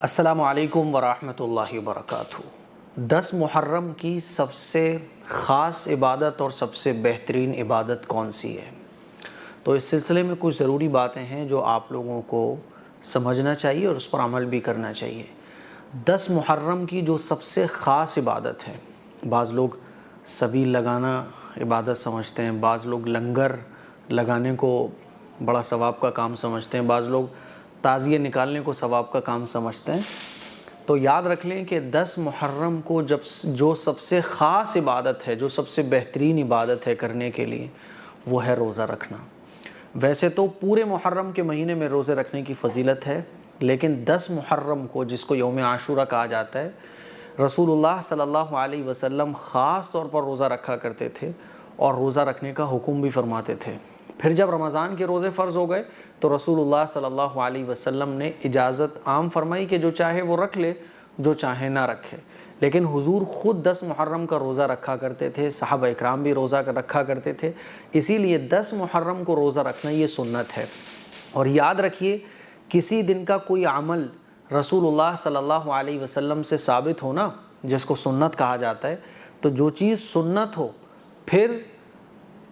السلام علیکم ورحمۃ اللہ وبرکاتہ۔ 10 محرم کی سب سے خاص عبادت اور سب سے بہترین عبادت کون سی ہے؟ تو اس سلسلے میں کچھ ضروری باتیں ہیں جو آپ لوگوں کو سمجھنا چاہیے اور اس پر عمل بھی کرنا چاہیے۔ 10 محرم کی جو سب سے خاص عبادت ہے، بعض لوگ سبیل لگانا عبادت سمجھتے ہیں، بعض لوگ لنگر لگانے کو بڑا ثواب کا کام سمجھتے ہیں، بعض لوگ تعزیے نکالنے کو ثواب کا کام سمجھتے ہیں۔ تو یاد رکھ لیں کہ 10 محرم کو جو سب سے خاص عبادت ہے، جو سب سے بہترین عبادت ہے کرنے کے لیے، وہ ہے روزہ رکھنا۔ ویسے تو پورے محرم کے مہینے میں روزے رکھنے کی فضیلت ہے، لیکن 10 محرم کو، جس کو یوم عاشورہ کہا جاتا ہے، رسول اللہ صلی اللہ علیہ وسلم خاص طور پر روزہ رکھا کرتے تھے اور روزہ رکھنے کا حکم بھی فرماتے تھے۔ پھر جب رمضان کے روزے فرض ہو گئے تو رسول اللہ صلی اللہ علیہ وسلم نے اجازت عام فرمائی کہ جو چاہے وہ رکھ لے، جو چاہے نہ رکھے۔ لیکن حضور خود 10 محرم کا روزہ رکھا کرتے تھے، صحابہ اکرام بھی روزہ رکھا کرتے تھے، اسی لیے 10 محرم کو روزہ رکھنا یہ سنت ہے۔ اور یاد رکھیے، کسی دن کا کوئی عمل رسول اللہ صلی اللہ علیہ وسلم سے ثابت ہونا، جس کو سنت کہا جاتا ہے، تو جو چیز سنت ہو پھر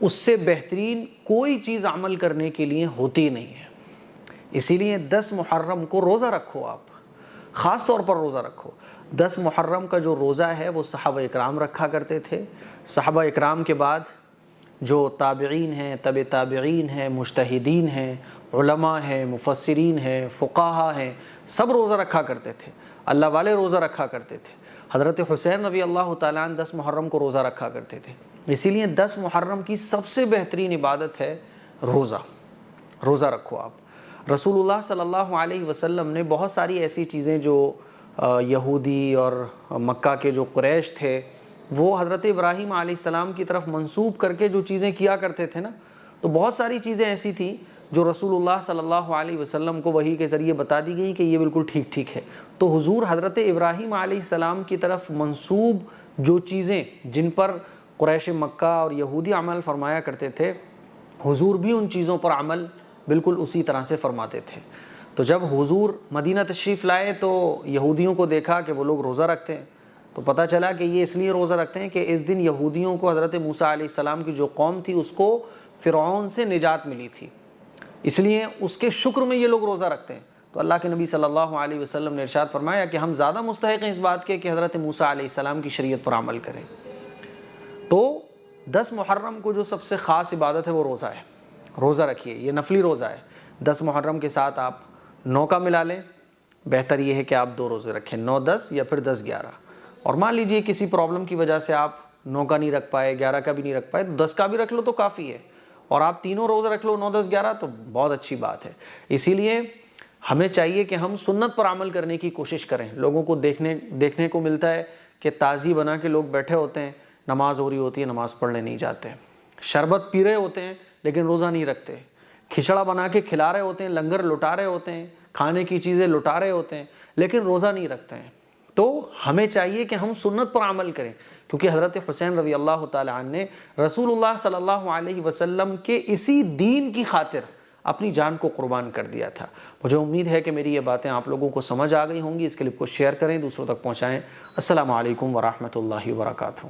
اس سے بہترین کوئی چیز عمل کرنے کے لیے ہوتی نہیں ہے۔ اسی لیے 10 محرم کو روزہ رکھو، آپ خاص طور پر روزہ رکھو۔ 10 محرم کا جو روزہ ہے وہ صحابہ اکرام رکھا کرتے تھے۔ صحابہ اکرام کے بعد جو تابعین ہیں، تبع تابعین ہیں، مجتہدین ہیں، علماء ہیں، مفسرین ہیں، فقہا ہیں، سب روزہ رکھا کرتے تھے۔ اللہ والے روزہ رکھا کرتے تھے۔ حضرت حسین رضی اللہ تعالیٰ عنہ 10 محرم کو روزہ رکھا کرتے تھے۔ اسی لیے 10 محرم کی سب سے بہترین عبادت ہے روزہ۔ روزہ رکھو آپ۔ رسول اللہ صلی اللہ علیہ وسلم نے بہت ساری ایسی چیزیں جو یہودی اور مکہ کے جو قریش تھے، وہ حضرت ابراہیم علیہ السلام کی طرف منسوب کر کے جو چیزیں کیا کرتے تھے نا، تو بہت ساری چیزیں ایسی تھیں جو رسول اللہ صلی اللہ علیہ وسلم کو وحی کے ذریعے بتا دی گئی کہ یہ بالکل ٹھیک ہے۔ تو حضور حضرت ابراہیم علیہ السلام کی طرف منسوب جو چیزیں جن پر قریش مکہ اور یہودی عمل فرمایا کرتے تھے، حضور بھی ان چیزوں پر عمل بالکل اسی طرح سے فرماتے تھے۔ تو جب حضور مدینہ تشریف لائے تو یہودیوں کو دیکھا کہ وہ لوگ روزہ رکھتے ہیں، تو پتہ چلا کہ یہ اس لیے روزہ رکھتے ہیں کہ اس دن یہودیوں کو حضرت موسیٰ علیہ السلام کی جو قوم تھی اس کو فرعون سے نجات ملی تھی، اس لیے اس کے شکر میں یہ لوگ روزہ رکھتے ہیں۔ تو اللہ کے نبی صلی اللہ علیہ وسلم نے ارشاد فرمایا کہ ہم زیادہ مستحق ہیں اس بات کے کہ حضرت موسیٰ علیہ السلام کی شریعت پر عمل کریں۔ تو 10 محرم کو جو سب سے خاص عبادت ہے وہ روزہ ہے۔ روزہ رکھیے، یہ نفلی روزہ ہے۔ 10 محرم کے ساتھ آپ 9 کا ملا لیں، بہتر یہ ہے کہ آپ 2 روزے رکھیں، 9 10 یا پھر 10 11۔ اور مان لیجئے کسی پرابلم کی وجہ سے آپ 9 کا نہیں رکھ پائے، 11 کا بھی نہیں رکھ پائے، تو 10 کا بھی رکھ لو تو کافی ہے، اور آپ تینوں روزے رکھ لو 9 10 11 تو بہت اچھی بات ہے۔ اسی لیے ہمیں چاہیے کہ ہم سنت پر عمل کرنے کی کوشش کریں۔ لوگوں کو دیکھنے کو ملتا ہے کہ تعزی بنا کے لوگ بیٹھے ہوتے ہیں، نماز ہو رہی ہوتی ہے، نماز پڑھنے نہیں جاتے، شربت پی رہے ہوتے ہیں لیکن روزہ نہیں رکھتے، کھچڑا بنا کے کھلا رہے ہوتے ہیں، لنگر لٹا رہے ہوتے ہیں، کھانے کی چیزیں لٹا رہے ہوتے ہیں، لیکن روزہ نہیں رکھتے ہیں۔ تو ہمیں چاہیے کہ ہم سنت پر عمل کریں، کیونکہ حضرت حسین رضی اللہ تعالیٰ عنہ نے رسول اللہ صلی اللہ علیہ وسلم کے اسی دین کی خاطر اپنی جان کو قربان کر دیا تھا۔ مجھے امید ہے کہ میری یہ باتیں آپ لوگوں کو سمجھ آ گئی ہوں گی۔ اس کلپ کو شیئر کریں، دوسروں تک پہنچائیں۔ السلام علیکم ورحمۃ اللہ وبرکاتہ۔